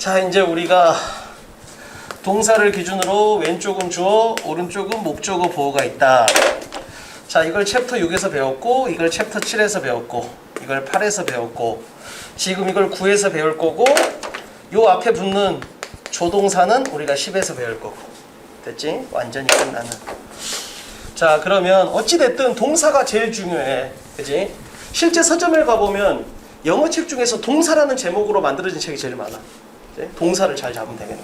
자, 이제 우리가 동사를 기준으로 왼쪽은 주어, 오른쪽은 목적어 보어가 있다. 자, 이걸 챕터 6에서 배웠고, 이걸 챕터 7에서 배웠고, 이걸 8에서 배웠고, 지금 이걸 9에서 배울 거고, 요 앞에 붙는 조동사는 우리가 10에서 배울 거고. 됐지? 완전히 끝나는. 자, 그러면 어찌됐든 동사가 제일 중요해. 그치? 실제 서점에 가보면 영어 책 중에서 동사라는 제목으로 만들어진 책이 제일 많아. 그치? 동사를 잘 잡으면 되겠네.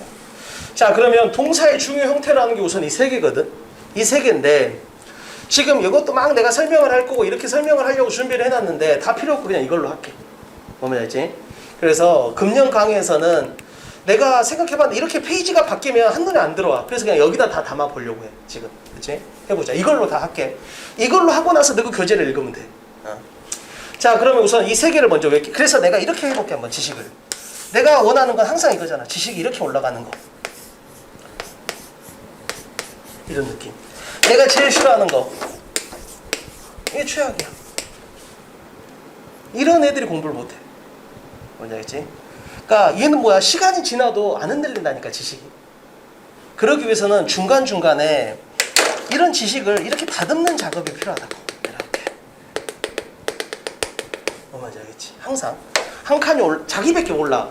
자, 그러면 동사의 중요 형태라는 게 우선 이 세 개거든. 이 세 개인데 지금 이것도 막 내가 설명을 할 거고 이렇게 설명을 하려고 준비를 해놨는데 다 필요 없고 그냥 이걸로 할게. 보면 알지? 그래서 금년 강의에서는 내가 생각해봤는데 이렇게 페이지가 바뀌면 한눈에 안 들어와. 그래서 그냥 여기다 다 담아 보려고 해. 지금. 그치? 해보자. 이걸로 다 할게. 이걸로 하고 나서 너그 교재를 읽으면 돼. 자, 그러면 우선 이 세 개를 먼저 외울게. 그래서 내가 이렇게 해볼게. 한번 지식을. 내가 원하는 건 항상 이거잖아. 지식이 이렇게 올라가는 거. 이런 느낌. 내가 제일 싫어하는 거. 이게 최악이야. 이런 애들이 공부를 못해. 뭔지 알겠지? 그러니까 얘는 뭐야? 시간이 지나도 안 흔들린다니까, 지식이. 그러기 위해서는 중간중간에 이런 지식을 이렇게 다듬는 작업이 필요하다고. 이렇게. 뭔지 알겠지? 항상. 한 칸이 자기밖에 몰라.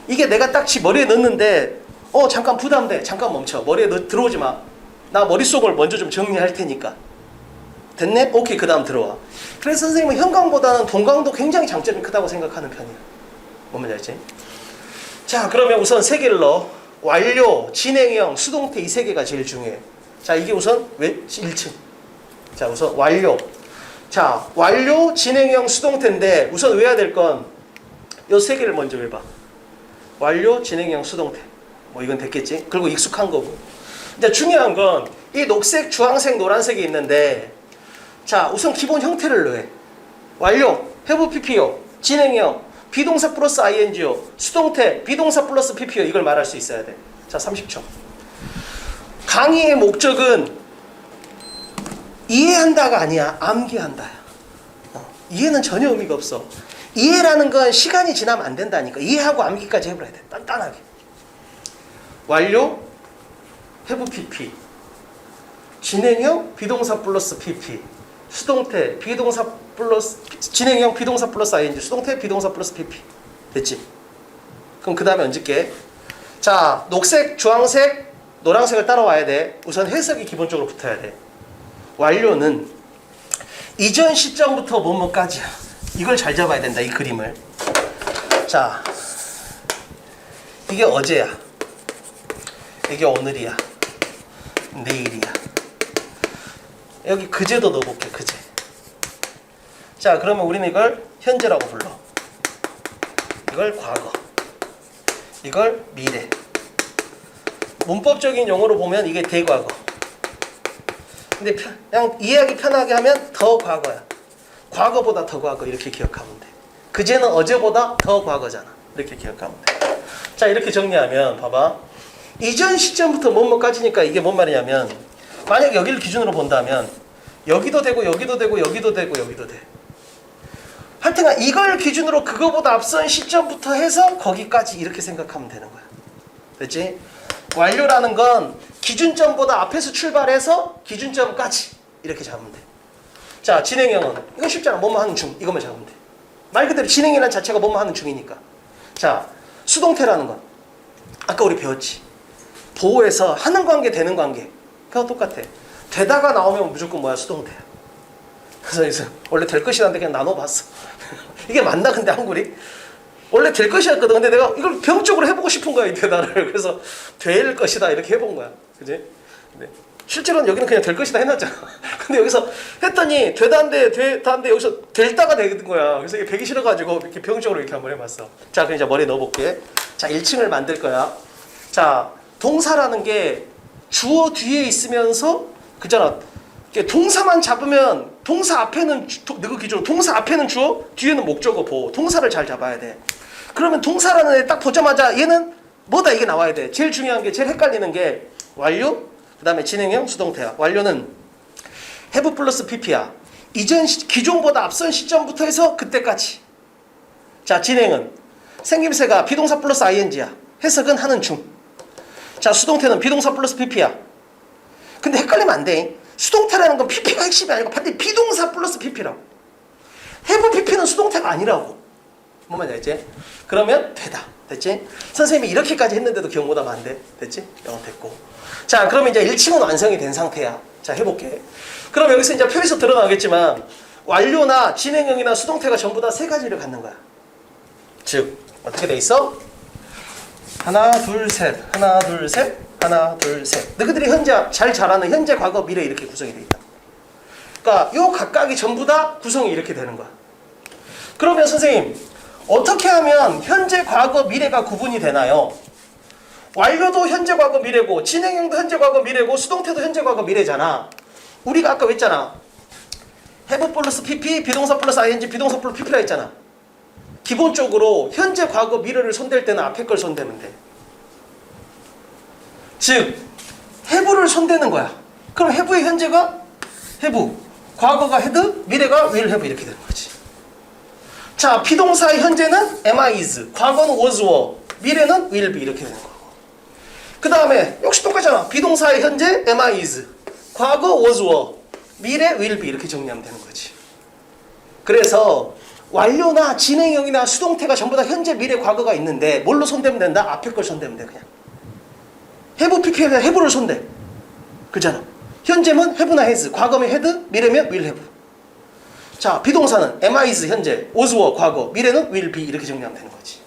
이게 내가 딱 머리에 넣는데 잠깐 부담돼. 잠깐 멈춰. 머리에 들어오지 마. 나 머릿속을 먼저 좀 정리할 테니까. 됐네? 오케이. 그 다음 들어와. 그래서 선생님은 형광보다는 동광도 굉장히 장점이 크다고 생각하는 편이야. 뭔지 알지? 자, 그러면 우선 세 개를 넣어. 완료, 진행형, 수동태 이 세 개가 제일 중요해. 자, 이게 우선 왜 1층. 자, 우선 완료. 자, 완료, 진행형, 수동태인데 우선 외워야 될 건 요 세 개를 먼저 외봐. 완료, 진행형, 수동태. 뭐 이건 됐겠지? 그리고 익숙한 거고. 이제 중요한 건 이 녹색, 주황색, 노란색이 있는데 자, 우선 기본 형태를 넣어. 완료, have PPO, 진행형, 비동사 플러스 ing요, 수동태, 비동사 플러스 PPO 이걸 말할 수 있어야 돼. 자, 30초. 강의의 목적은 이해한다가 아니야. 암기한다야. 이해는 전혀 의미가 없어. 이해라는 건 시간이 지나면 안 된다니까. 이해하고 암기까지 해버려야 돼. 단단하게. 완료, have PP, 진행형, 비동사 플러스 PP, 수동태, 비동사 플러스 진행형, 비동사 플러스 ing, 수동태, 비동사 플러스 PP. 됐지? 그럼 그 다음에 얹을게. 자, 녹색, 주황색, 노란색을 따라와야 돼. 우선 해석이 기본적으로 붙어야 돼. 완료는 이전 시점부터 뭐뭐까지야. 이걸 잘 잡아야 된다. 이 그림을. 자, 이게 어제야. 이게 오늘이야. 내일이야. 여기 그제도 넣어볼게. 그제. 자, 그러면 우리는 이걸 현재라고 불러. 이걸 과거. 이걸 미래. 문법적인 용어로 보면 이게 대과거. 근데 그냥 이해하기 편하게 하면 더 과거야. 과거보다 더 과거 이렇게 기억하면 돼. 그제는 어제보다 더 과거잖아. 이렇게 기억하면 돼. 자, 이렇게 정리하면 봐봐. 이전 시점부터 뭐뭐까지니까 이게 뭔 말이냐면 만약 여기를 기준으로 본다면 여기도 되고 여기도 되고 여기도 되고 여기도 돼. 하여튼 이걸 기준으로 그거보다 앞선 시점부터 해서 거기까지 이렇게 생각하면 되는 거야. 됐지? 완료라는 건 기준점보다 앞에서 출발해서 기준점까지 이렇게 잡으면 돼. 자, 진행형은 이건 쉽잖아. 뭐뭐 하는 중 이것만 잡으면 돼. 말 그대로 진행이라는 자체가 뭐뭐 하는 중이니까. 자, 수동태라는 건 아까 우리 배웠지. 보호해서 하는 관계 되는 관계 그거 똑같아. 되다가 나오면 무조건 뭐야? 수동태야. 그래서 원래 될 것이라는데 그냥 나눠봤어. 이게 맞나 근데 한글이? 원래 될 것이었거든. 근데 내가 이걸 병적으로 해보고 싶은 거야, 이 되다를. 그래서 될 것이다 이렇게 해본 거야. 그지? 네. 실제로는 여기는 그냥 될 것이다 해놨잖아. 근데 여기서 했더니 되다인데 여기서 될다가 되는 거야. 그래서 이게 배기 싫어가지고 이렇게 병적으로 이렇게 한번 해봤어. 자, 그럼 이제 머리에 넣어볼게. 자, 1층을 만들 거야. 자, 동사라는 게 주어 뒤에 있으면서 그잖아. 동사만 잡으면 동사 앞에는 너그 기준으로 동사 앞에는 주어, 뒤에는 목적어 보호. 동사를 잘 잡아야 돼. 그러면 동사라는 애 딱 보자마자 얘는 뭐다 이게 나와야 돼. 제일 중요한 게 제일 헷갈리는 게 완료, 그 다음에 진행형, 수동태야. 완료는 have 플러스 pp야. 이전 기존보다 앞선 시점부터 해서 그때까지. 자, 진행은 생김새가 비동사 플러스 ing야. 해석은 하는 중. 자, 수동태는 비동사 플러스 pp야. 근데 헷갈리면 안 돼. 수동태라는 건 pp가 핵심이 아니고 반드시 비동사 플러스 pp라고. have pp는 수동태가 아니라고. 뭔 말인지 알지? 그러면 되다. 됐지? 선생님이 이렇게까지 했는데도 기억 못하면 안 돼. 됐지? 영어 됐고. 자, 그러면 이제 1층은 완성이 된 상태야. 자, 해볼게. 그럼 여기서 이제 표에서 드러나겠지만 완료나 진행형이나 수동태가 전부 다 세 가지를 갖는 거야. 즉 어떻게 돼 있어? 하나 둘 셋, 하나 둘 셋, 하나 둘 셋. 너희들이 현재 잘 잘하는 현재, 과거, 미래 이렇게 구성이 돼 있다. 그러니까 요 각각이 전부 다 구성이 이렇게 되는 거야. 그러면 선생님 어떻게 하면 현재, 과거, 미래가 구분이 되나요? 완료도 현재, 과거, 미래고 진행형도 현재, 과거, 미래고 수동태도 현재, 과거, 미래잖아. 우리가 아까 했잖아. have 플러스 pp, 비동사 플러스 ing, 비동사 플러스 pp라 했잖아. 기본적으로 현재, 과거, 미래를 손댈 때는 앞에 걸 손대면 돼. 즉 have를 손대는 거야. 그럼 have의 현재가 have, 과거가 had, 미래가 will have 이렇게 되는 거지. 자, 비동사의 현재는 am, is, 과거는 was, were, 미래는 will be 이렇게 되는 거고. 그 다음에 역시 똑같잖아. 비동사의 현재 am, is, 과거 was, were, 미래 will be 이렇게 정리하면 되는 거지. 그래서 완료나 진행형이나 수동태가 전부 다 현재, 미래, 과거가 있는데 뭘로 손대면 된다? 앞에 걸 손대면 돼. 그냥 have, pp에서 have를 손대. 그잖아. 현재면 have나 has, 과거면 had, 미래면 will have. 자, 비동사는 am, is 현재, was, were 과거, 미래는 will be 이렇게 정리하면 되는 거지.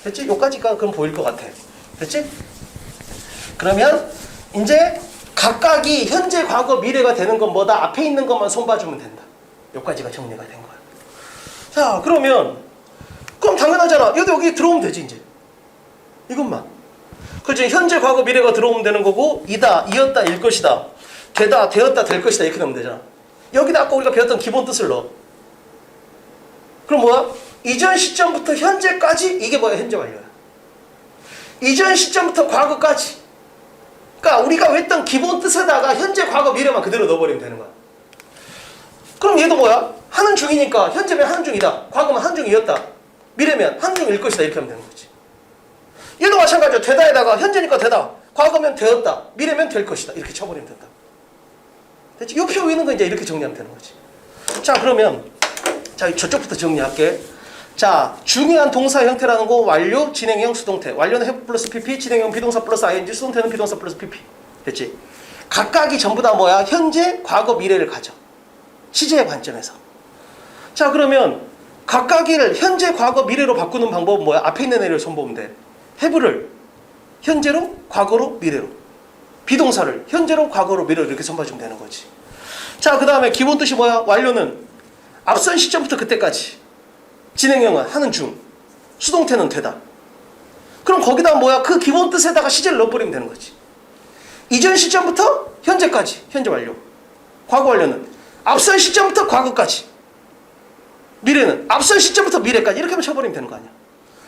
됐지? 여기까지가 그럼 보일 것 같아. 됐지? 그러면 이제 각각이 현재, 과거, 미래가 되는 건 뭐다? 앞에 있는 것만 손봐주면 된다. 여기까지가 정리가 된 거야. 자, 그럼 당연하잖아. 여기 들어오면 되지 이제. 이것만. 그렇지? 현재, 과거, 미래가 들어오면 되는 거고 이다, 이었다, 일 것이다, 되다, 되었다, 될 것이다 이렇게 넣으면 되잖아. 여기다 아까 우리가 배웠던 기본 뜻을 넣어. 그럼 뭐야? 이전 시점부터 현재까지 이게 뭐야? 현재 완료야. 이전 시점부터 과거까지. 그러니까 우리가 했던 기본 뜻에다가 현재, 과거, 미래만 그대로 넣어버리면 되는 거야. 그럼 얘도 뭐야? 하는 중이니까 현재면 하는 중이다, 과거면 하는 중이었다, 미래면 하는 중일 것이다 이렇게 하면 되는 거지. 얘도 마찬가지야. 되다에다가 현재니까 되다, 과거면 되었다, 미래면 될 것이다 이렇게 쳐버리면 된다. 됐지? 이 표 위는 거 이제 이렇게 정리하면 되는 거지. 자, 그러면 자, 저쪽부터 정리할게. 자, 중요한 동사 형태라는 거 완료, 진행형, 수동태. 완료는 have 플러스 pp, 진행형 비동사 플러스 ing, 수동태는 비동사 플러스 pp. 됐지? 각각이 전부 다 뭐야? 현재, 과거, 미래를 가져. 시제의 관점에서. 자, 그러면 각각을 현재, 과거, 미래로 바꾸는 방법은 뭐야? 앞에 있는 애를 손보면 돼. have를 현재로, 과거로, 미래로. 비동사를 현재로, 과거로, 미래로 이렇게 손봐주면 되는 거지. 자, 그 다음에 기본 뜻이 뭐야? 완료는 앞선 시점부터 그때까지. 진행형은 하는 중. 수동태는 되다. 그럼 거기다 뭐야? 그 기본 뜻에다가 시제를 넣어버리면 되는 거지. 이전 시점부터 현재까지. 현재 완료. 과거 완료는 앞선 시점부터 과거까지. 미래는 앞선 시점부터 미래까지. 이렇게 하면 쳐버리면 되는 거 아니야.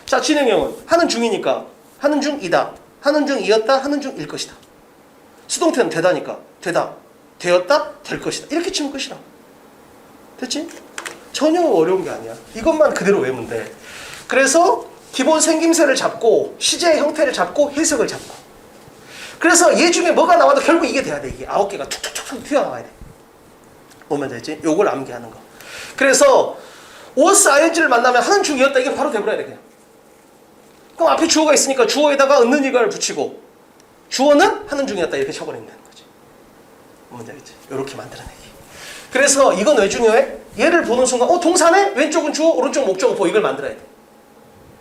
자, 진행형은 하는 중이니까 하는 중이다, 하는 중이었다, 하는 중일 것이다. 수동태는 되다니까 되다, 되었다, 될 것이다 이렇게 치면 끝이라. 됐지? 전혀 어려운 게 아니야. 이것만 그대로 외우면 돼. 그래서 기본 생김새를 잡고 시제의 형태를 잡고 해석을 잡고. 그래서 얘 중에 뭐가 나와도 결국 이게 돼야 돼. 이게 9개가 툭툭툭 튀어나와야 돼. 보면 되지? 요걸 암기하는 거. 그래서 was, ing를 만나면 하는 중이었다 이게 바로 돼버려야 돼 그냥. 그럼 앞에 주어가 있으니까 주어에다가 있는 이걸 붙이고 주어는 하는 중이었다 이렇게 쳐버리면 되는 거지. 뭔지 알겠지? 이렇게 만들어내기. 그래서 이건 왜 중요해? 얘를 보는 순간 동사네? 왼쪽은 주어, 오른쪽 목적어 보고 이걸 만들어야 돼.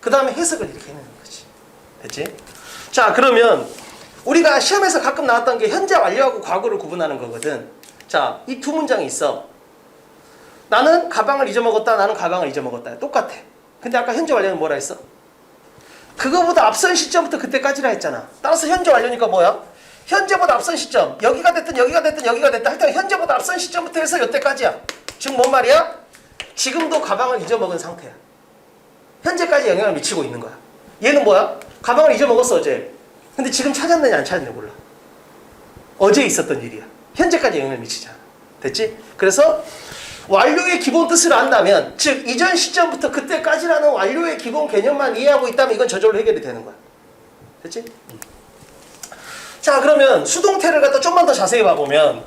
그 다음에 해석을 이렇게 해내는 거지. 됐지? 자, 그러면 우리가 시험에서 가끔 나왔던 게 현재 완료하고 과거를 구분하는 거거든. 자, 이 두 문장이 있어. 나는 가방을 잊어먹었다, 나는 가방을 잊어먹었다. 똑같아. 근데 아까 현재 완료는 뭐라 했어? 그거보다 앞선 시점부터 그때까지라 했잖아. 따라서 현재 완료니까 뭐야? 현재보다 앞선 시점. 여기가 됐든 여기가 됐든 여기가 됐든 하여튼 현재보다 앞선 시점부터 해서 여태까지야. 즉 뭔 말이야? 지금도 가방을 잊어먹은 상태야. 현재까지 영향을 미치고 있는 거야. 얘는 뭐야? 가방을 잊어먹었어 어제. 근데 지금 찾았느냐 안 찾았느냐 몰라. 어제 있었던 일이야. 현재까지 영향을 미치잖아. 됐지? 그래서 완료의 기본 뜻을 안다면, 즉 이전 시점부터 그때까지라는 완료의 기본 개념만 이해하고 있다면 이건 저절로 해결이 되는 거야. 됐지? 자, 그러면 수동태를 갖다 좀만 더 자세히 봐보면,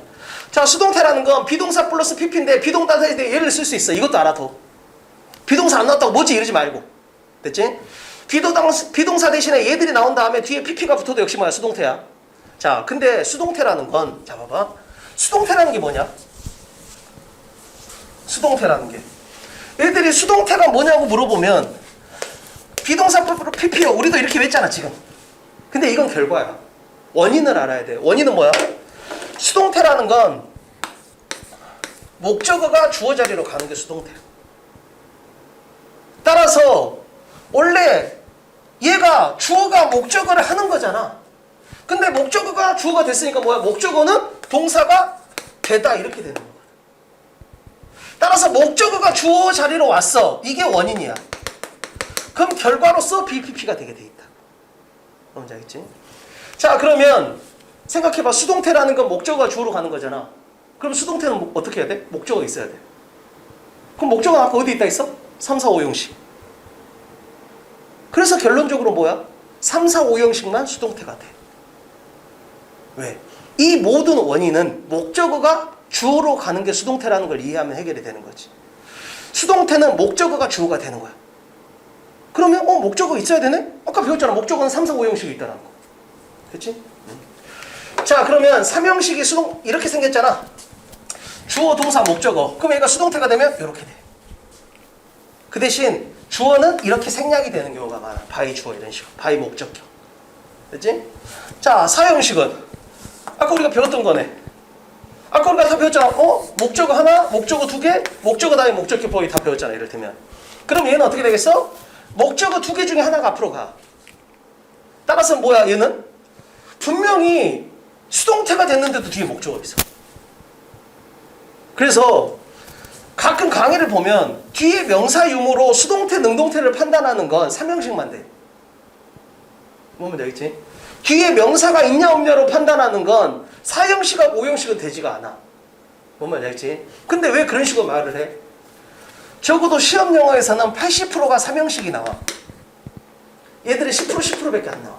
자, 수동태라는 건 비동사 플러스 PP인데 비동사에 대해 예를 쓸 수 있어. 이것도 알아둬. 비동사 안 나왔다고 뭐지 이러지 말고. 됐지? 비동사 대신에 얘들이 나온 다음에 뒤에 PP가 붙어도 역시 뭐야? 수동태야. 자, 근데 수동태라는 건, 자, 봐봐. 수동태라는 게 뭐냐? 수동태라는 게. 얘들이 수동태가 뭐냐고 물어보면, 비동사 PP요. 우리도 이렇게 했잖아, 지금. 근데 이건 결과야. 원인을 알아야 돼. 원인은 뭐야? 수동태라는 건 목적어가 주어 자리로 가는 게 수동태야. 따라서 원래 얘가 주어가 목적어를 하는 거잖아. 근데 목적어가 주어가 됐으니까 뭐야? 목적어는 동사가 되다 이렇게 되는 거야. 따라서 목적어가 주어 자리로 왔어. 이게 원인이야. 그럼 결과로서 BPP가 되게 돼 있다. 뭔지 알겠지? 자, 그러면 생각해봐. 수동태라는 건 목적어가 주어로 가는 거잖아. 그럼 수동태는 어떻게 해야 돼? 목적어가 있어야 돼. 그럼 목적어는 아까 어디 있다 했어? 3, 4, 5형식. 그래서 결론적으로 뭐야? 3, 4, 5형식만 수동태가 돼. 왜? 이 모든 원인은 목적어가 주어로 가는 게 수동태라는 걸 이해하면 해결이 되는 거지. 수동태는 목적어가 주어가 되는 거야. 그러면 목적어 있어야 되네? 아까 배웠잖아. 목적어는 3, 4, 5형식이 있다는 거. 그치? 자, 그러면 3형식이 이렇게 생겼잖아. 주어, 동사, 목적어. 그럼 얘가 수동태가 되면 이렇게 돼. 그 대신 주어는 이렇게 생략이 되는 경우가 많아. 바이 주어 이런 식으로. 바이 목적격. 됐지? 자, 4형식은 아까 우리가 배웠던 거네. 아까 우리가 다 배웠잖아. 목적어 하나, 목적어 두 개, 목적어 다음에 목적격 보기 다 배웠잖아. 이를테면. 그럼 얘는 어떻게 되겠어? 목적어 두 개 중에 하나가 앞으로 가. 따라서 뭐야? 얘는 분명히 수동태가 됐는데도 뒤에 목적어 있어. 그래서 가끔 강의를 보면 뒤에 명사 유무로 수동태, 능동태를 판단하는 건 3형식만 돼. 뭐면 알겠지? 뒤에 명사가 있냐 없냐로 판단하는 건 4형식하고 5형식은 되지가 않아. 뭐면 알겠지? 근데 왜 그런 식으로 말을 해? 적어도 시험 영어에서는 80%가 3형식이 나와. 얘들이 10%, 10%밖에 안 나와.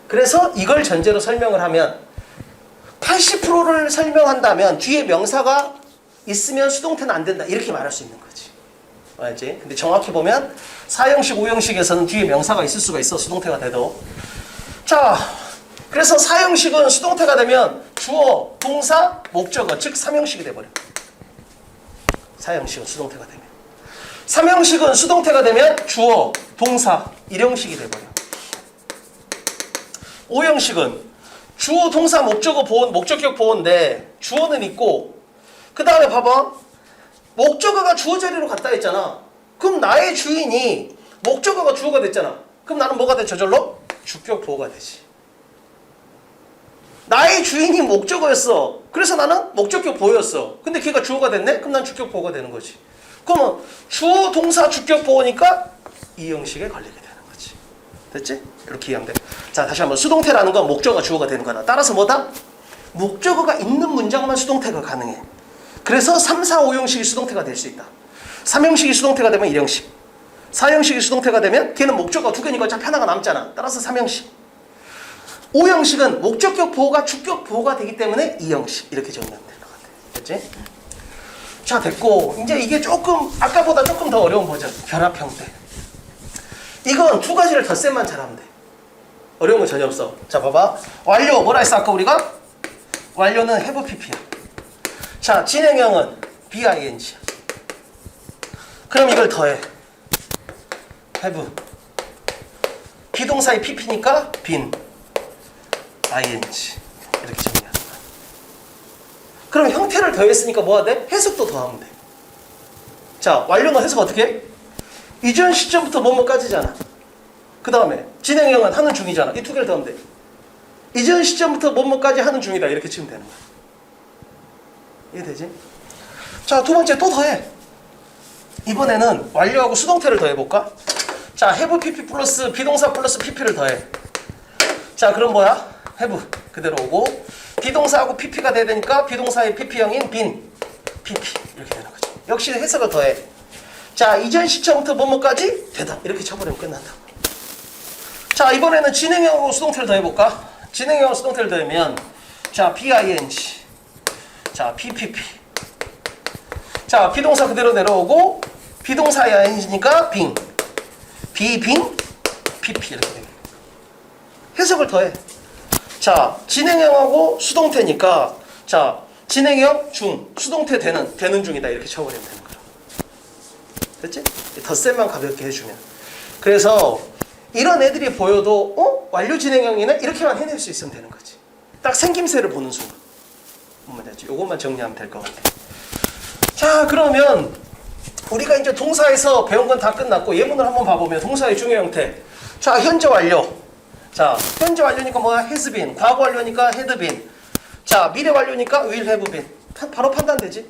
그래서 이걸 전제로 설명을 하면 80%를 설명한다면 뒤에 명사가 있으면 수동태는 안 된다. 이렇게 말할 수 있는 거지. 알지? 근데 정확히 보면 4형식, 5형식에서는 뒤에 명사가 있을 수가 있어. 수동태가 돼도. 자, 그래서 4형식은 수동태가 되면 주어, 동사, 목적어, 즉 3형식이 돼버려. 4형식은 수동태가 되면. 3형식은 수동태가 되면 주어, 동사, 1형식이 돼버려. 5형식은 주어, 동사, 목적어 보호, 목적격 보호인데 주어는 있고 그 다음에 봐봐. 목적어가 주어 자리로 갔다 했잖아. 그럼 나의 주인이 목적어가 주어가 됐잖아. 그럼 나는 뭐가 돼? 저절로? 주격 보호가 되지. 나의 주인이 목적어였어. 그래서 나는 목적격 보호였어. 근데 걔가 주어가 됐네? 그럼 난 주격 보호가 되는 거지. 그러면 주어, 동사, 주격 보호니까 이 형식에 걸리게 되는 거지. 됐지? 이렇게 이해하면 돼. 자, 다시 한번. 수동태라는 건 목적어가 주어가 되는 거다. 따라서 뭐다? 목적어가 있는 문장만 수동태가 가능해. 그래서 3, 4, 5형식이 수동태가 될 수 있다. 3형식이 수동태가 되면 1형식. 4형식이 수동태가 되면 걔는 목적어가 두 개니까 어차피 하나가 남잖아. 따라서 3형식. 5형식은 목적격 보호가 주격 보호가 되기 때문에 2형식. 이렇게 정리하면 되는 것 같아. 됐지? 자, 됐고. 이제 이게 조금 아까보다 조금 더 어려운 버전. 결합 형태. 이건 두 가지를 덧셈만 잘하면 돼. 어려운 건 전혀 없어. 자, 봐봐. 완료. 뭐라 했어 아까 우리가? 완료는 have pp야. 자, 진행형은 bing야. 그럼 이걸 더해. have. 비동사의 pp니까 been ing. 이렇게 정리하는 거야. 그럼 형태를 더했으니까 뭐가 돼? 해석도 더하면 돼. 자, 완료는 해석 어떻게 해? 이전 시점부터 뭐뭐까지잖아. 그 다음에 진행형은 하는 중이잖아. 이 두 개를 더하면 돼. 이전 시점부터 뭐뭐까지 하는 중이다. 이렇게 치면 되는 거야. 이해되지? 자, 두 번째 또 더해. 이번에는 완료하고 수동태를 더해볼까? 자, have pp 플러스 비동사 플러스 pp를 더해. 자, 그럼 뭐야? have 그대로 오고 비동사하고 pp가 돼야 되니까 비동사의 pp형인 been PP 이렇게 되는 거지. 역시 해석을 더해. 자, 이전 시점부터 뭐뭐까지 되다 이렇게 쳐버리면 끝난다. 자, 이번에는 진행형으로 수동태를 더해볼까? 진행형으로 수동태를 더하면 자, BING 자, PPP 자, 비동사 그대로 내려오고 비동사 ING니까 빙 비빙 PP 이렇게 됩니다. 해석을 더해. 자, 진행형하고 수동태니까 자, 진행형 중 수동태 되는 중이다 이렇게 쳐버리면 되는 거야. 됐지? 덧셈만 가볍게 해주면. 그래서 이런 애들이 보여도 완료 진행형이네 이렇게만 해낼 수 있으면 되는 거지. 딱 생김새를 보는 순간 보면 되지. 요것만 정리하면 될 것 같아. 자, 그러면 우리가 이제 동사에서 배운 건 다 끝났고 예문을 한번 봐보면 동사의 중요 형태. 자, 현재 완료. 자, 현재 완료니까 뭐야? has been. 과거 완료니까 had been. 자, 미래 완료니까 will have been. 바로 판단되지.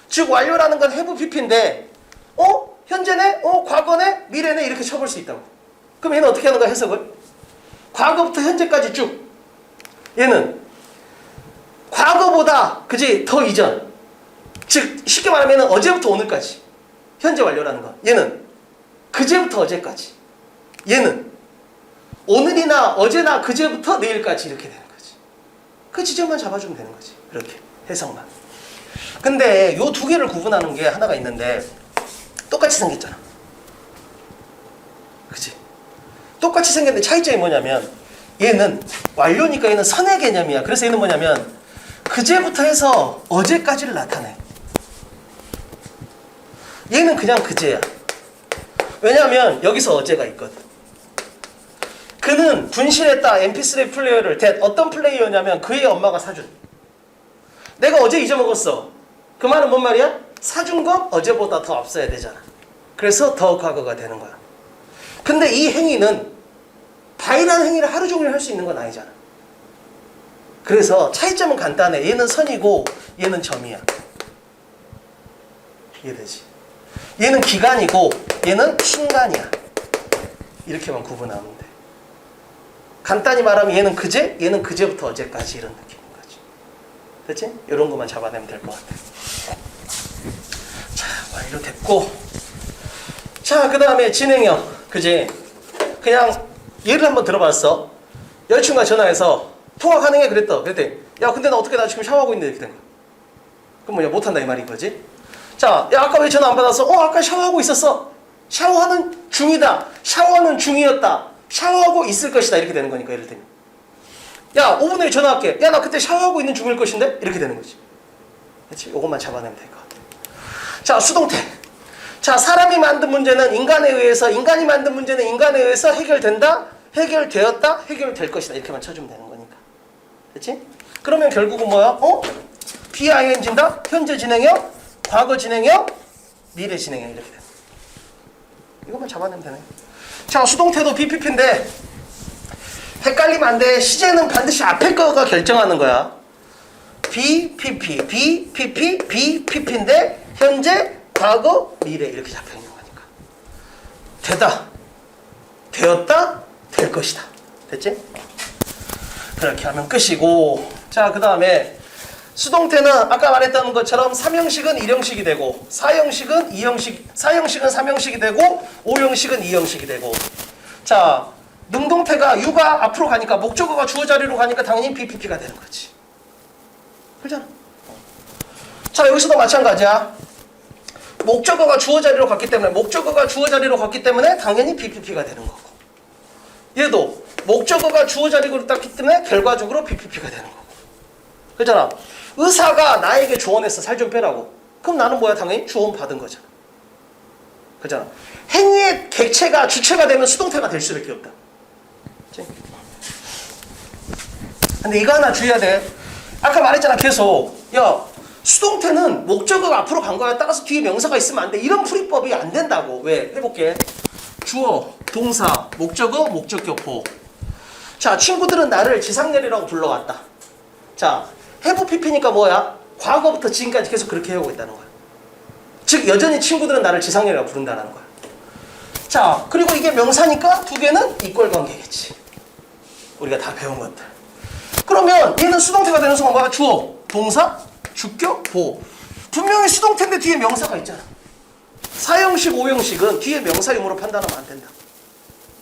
즉 완료라는 건 have pp인데 현재네? 과거네? 미래네? 이렇게 쳐볼 수 있다고. 그럼 얘는 어떻게 하는 거야, 해석을? 과거부터 현재까지 쭉. 얘는 과거보다 그지 더 이전. 즉 쉽게 말하면 어제부터 오늘까지. 현재 완료라는 거. 얘는 그제부터 어제까지. 얘는 오늘이나 어제나 그제부터 내일까지 이렇게 되는 거지. 그 지점만 잡아주면 되는 거지. 이렇게 해석만. 근데 요 두 개를 구분하는 게 하나가 있는데 똑같이 생겼잖아. 그치? 똑같이 생겼는데 차이점이 뭐냐면 얘는 완료니까 얘는 선의 개념이야. 그래서 얘는 뭐냐면 그제부터 해서 어제까지를 나타내. 얘는 그냥 그제야. 왜냐하면 여기서 어제가 있거든. 그는 분실했다 mp3 플레이어를 어떤 플레이어냐면 그의 엄마가 사준. 내가 어제 잊어먹었어. 그 말은 뭔 말이야? 사준 건 어제보다 더 앞서야 되잖아. 그래서 더 과거가 되는 거야. 근데 이 행위는 바이라는 행위를 하루 종일 할 수 있는 건 아니잖아. 그래서 차이점은 간단해. 얘는 선이고 얘는 점이야. 이해되지? 얘는 기간이고 얘는 순간이야. 이렇게만 구분하면 돼. 간단히 말하면 얘는 그제, 얘는 그제부터 어제까지 이런 느낌인 거지. 됐지? 이런 것만 잡아내면 될 것 같아. 자, 완료됐고. 자, 그 다음에 진행형. 그지? 그냥 예를 한번 들어봤어. 여자친구가 전화해서 통화 가능해? 그랬더니 야, 근데 나 어떻게 나 지금 샤워하고 있는데 이렇게 된 거야. 그럼 뭐냐, 못한다 이 말인 거지. 자, 야, 아까 왜 전화 안 받았어? 아까 샤워하고 있었어. 샤워하는 중이다. 샤워하는 중이었다. 샤워하고 있을 것이다. 이렇게 되는 거니까 예를 들면. 야, 5분 후에 전화할게. 야, 나 그때 샤워하고 있는 중일 것인데? 이렇게 되는 거지. 그렇지? 이것만 잡아내면 될 것 같아. 자, 수동태. 자, 사람이 만든 문제는 인간에 의해서, 인간이 만든 문제는 인간에 의해서 해결된다, 해결되었다, 해결될 것이다. 이렇게만 쳐주면 되는 거니까. 그렇지? 그러면 결국은 뭐야? BING다? 현재 진행형, 과거 진행형, 미래 진행형 이렇게 돼. 이것만 잡아내면 되네. 자, 수동태도 BPP인데 헷갈리면 안 돼. 시제는 반드시 앞에 거가 결정하는 거야. BPP, BPP, BPP인데 현재, 과거, 미래 이렇게 잡혀있는 거니까. 되다, 되었다, 될 것이다. 됐지? 그렇게 하면 끝이고. 자, 그 다음에 수동태는 아까 말했던 것처럼 3형식은 1형식이 되고 4형식은 2형식, 4형식은 3형식이 되고 5형식은 2형식이 되고. 자, 능동태가 유가 앞으로 가니까 목적어가 주어 자리로 가니까 당연히 BPP가 되는 거지. 그렇잖아. 자, 여기서도 마찬가지야. 목적어가 주어 자리로 갔기 때문에 당연히 BPP가 되는 거고. 얘도 목적어가 주어 자리로 땄기 때문에 결과적으로 BPP가 되는 거고. 그렇잖아. 의사가 나에게 조언했어. 살 좀 빼라고. 그럼 나는 뭐야? 당연히 조언 받은 거잖아. 그렇잖아. 행위의 객체가 주체가 되면 수동태가 될 수밖에 없다. 그치? 근데 이거 하나 주의해야 돼. 아까 말했잖아. 계속. 야, 수동태는 목적어가 앞으로 간 거야. 따라서 뒤에 명사가 있으면 안 돼. 이런 풀이법이 안 된다고. 왜? 해볼게. 주어, 동사, 목적어, 목적격보. 자, 친구들은 나를 지상렬이라고 불러왔다. 자, have pp니까 뭐야? 과거부터 지금까지 계속 그렇게 해오고 있다는 거야. 즉 여전히 친구들은 나를 지상렬이라고 부른다는 거야. 자, 그리고 이게 명사니까 두 개는 이꼴 관계겠지. 우리가 다 배운 것들. 그러면 얘는 수동태가 되는 순간 뭐야? 주어, 동사, 주격, 보호. 분명히 수동태인데 뒤에 명사가 있잖아. 4형식, 5형식은 뒤에 명사 유무로 판단하면 안 된다.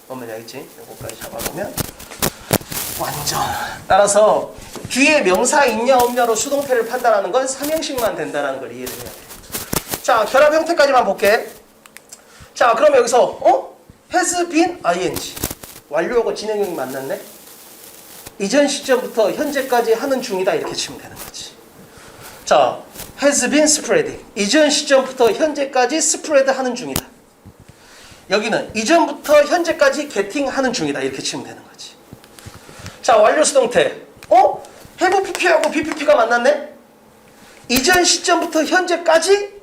뭔 말인지 알겠지? 요거까지 잡아보면 완전. 따라서 뒤에 명사 있냐 없냐로 수동태를 판단하는 건 3형식만 된다는 걸 이해를 해야 돼. 자, 결합 형태까지만 볼게. 자, 그러면 여기서 has been ing 완료하고 진행형이 만났네. 이전 시점부터 현재까지 하는 중이다 이렇게 치면 되는 거지. 자, has been spreading 이전 시점부터 현재까지 spread 하는 중이다. 여기는 이전부터 현재까지 getting 하는 중이다 이렇게 치면 되는 거지. 자, 완료 수동태. have pp하고 bpp가 만났네. 이전 시점부터 현재까지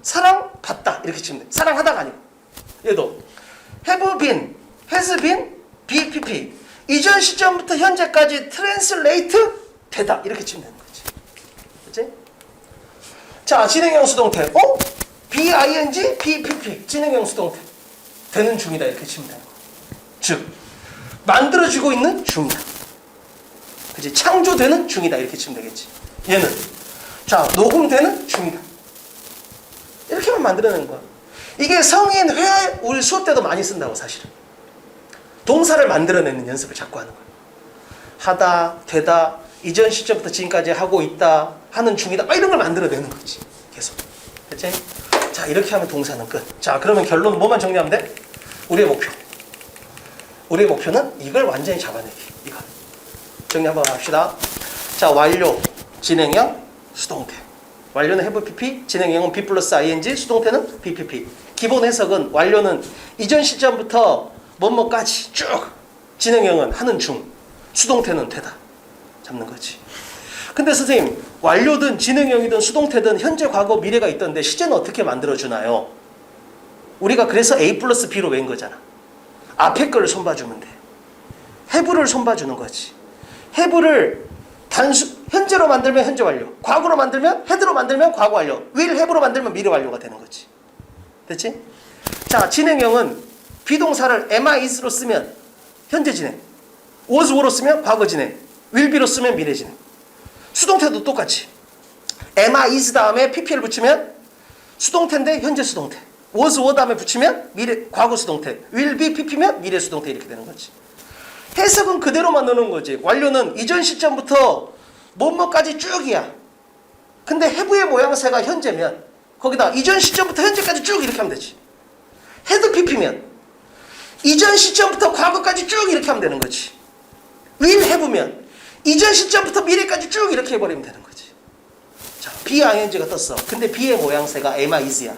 사랑받다 이렇게 치면 돼. 사랑하다가 아니고. 얘도 have been, has been, bpp 이전 시점부터 현재까지 translate 되다 이렇게 치면 되는 거지. 그치? 자, 진행형 수동태. bing, bpp 진행형 수동태 되는 중이다 이렇게 치면 되는 거야. 즉 만들어지고 있는 중이다. 그치? 창조되는 중이다 이렇게 치면 되겠지. 얘는 자, 녹음되는 중이다. 이렇게만 만들어내는 거야. 이게 성인 회 우리 수업 때도 많이 쓴다고 사실은. 동사를 만들어내는 연습을 자꾸 하는 거야. 하다, 되다, 이전 시점부터 지금까지 하고 있다, 하는 중이다, 이런 걸 만들어내는 거지. 계속. 됐지? 자, 이렇게 하면 동사는 끝. 자, 그러면 결론 뭐만 정리하면 돼? 우리의 목표. 우리의 목표는 이걸 완전히 잡아내기. 이거. 정리 한번 합시다. 자, 완료, 진행형, 수동태. 완료는 have pp, 진행형은 b 플러스 ing, 수동태는 bpp. 기본 해석은 완료는 이전 시점부터 뭐뭐까지 쭉, 진행형은 하는 중, 수동태는 되다. 잡는 거지. 근데 선생님, 완료든 진행형이든 수동태든 현재, 과거, 미래가 있던데 시제는 어떻게 만들어주나요? 우리가 그래서 a 플러스 b로 외운 거잖아. 앞에 거를 손봐주면 돼. have를 손봐주는 거지. have를 현재로 만들면 현재 완료, 과거로 만들면 had로 만들면 과거 완료, will have로 만들면 미래 완료가 되는 거지. 됐지? 자, 진행형은 비동사를 am, is로 쓰면 현재 진행, was, were로 쓰면 과거 진행, will be로 쓰면 미래 진행. 수동태도 똑같이 am, is 다음에 pp를 붙이면 수동태인데 현재 수동태, was, were 다음에 붙이면 미래 과거 수동태, will be, pp면 미래 수동태 이렇게 되는 거지. 해석은 그대로만 넣는 거지. 완료는 이전 시점부터 뭐뭐까지 쭉이야. 근데 have의 모양새가 현재면 거기다 이전 시점부터 현재까지 쭉 이렇게 하면 되지. had pp면 이전 시점부터 과거까지 쭉 이렇게 하면 되는 거지. will have면 이전 시점부터 미래까지 쭉 이렇게 해버리면 되는 거지. 자, bing가 떴어. 근데 b의 모양새가 am, is야.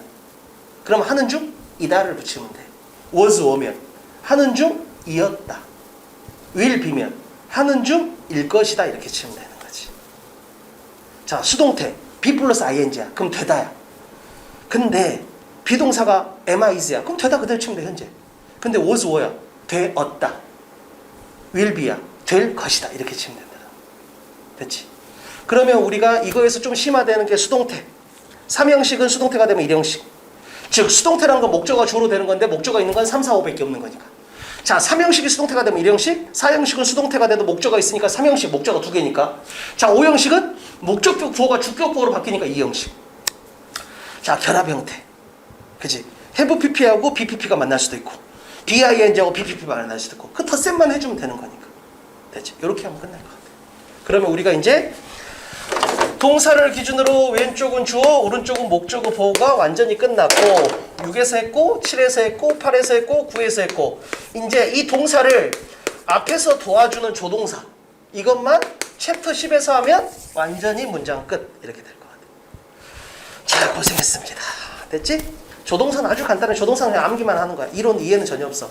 그럼 하는 중 이다를 붙이면 돼. was, were면 하는 중 이었다. will be면 하는 중일 것이다 이렇게 치면 되는 거지. 자, 수동태 be 플러스 ing야. 그럼 되다야. 근데 비동사가 am, is야. 그럼 되다 그대로 치면 돼 현재. 근데 was, were야. 되었다. will be야. 될 것이다 이렇게 치면 된다. 됐지? 그러면 우리가 이거에서 좀 심화되는 게 수동태. 3형식은 수동태가 되면 1형식. 즉 수동태라는 건 목적어가 주로 되는 건데 목적어가 있는 건 3, 4, 5밖에 없는 거니까. 자, 3형식이 수동태가 되면 1형식, 4형식은 수동태가 돼도 목적어가 있으니까 3형식, 목적어 2개니까. 자, 5형식은 목적격 부호가 주격부호로 바뀌니까 2형식. 자, 결합 형태. 그치? have pp하고 bpp가 만날 수도 있고 bing하고 bpp가 만날 수도 있고 그 덧셈만 해주면 되는 거니까. 됐지? 이렇게 하면 끝날 것 같아. 그러면 우리가 이제 동사를 기준으로 왼쪽은 주어, 오른쪽은 목적어 보호가 완전히 끝났고 6에서 했고 7에서 했고 8에서 했고 9에서 했고 이제 이 동사를 앞에서 도와주는 조동사 이것만 챕터 10에서 하면 완전히 문장 끝 이렇게 될 것 같아요. 자, 고생했습니다. 됐지? 조동사는 아주 간단해. 조동사는 그냥 암기만 하는 거야. 이론 이해는 전혀 없어.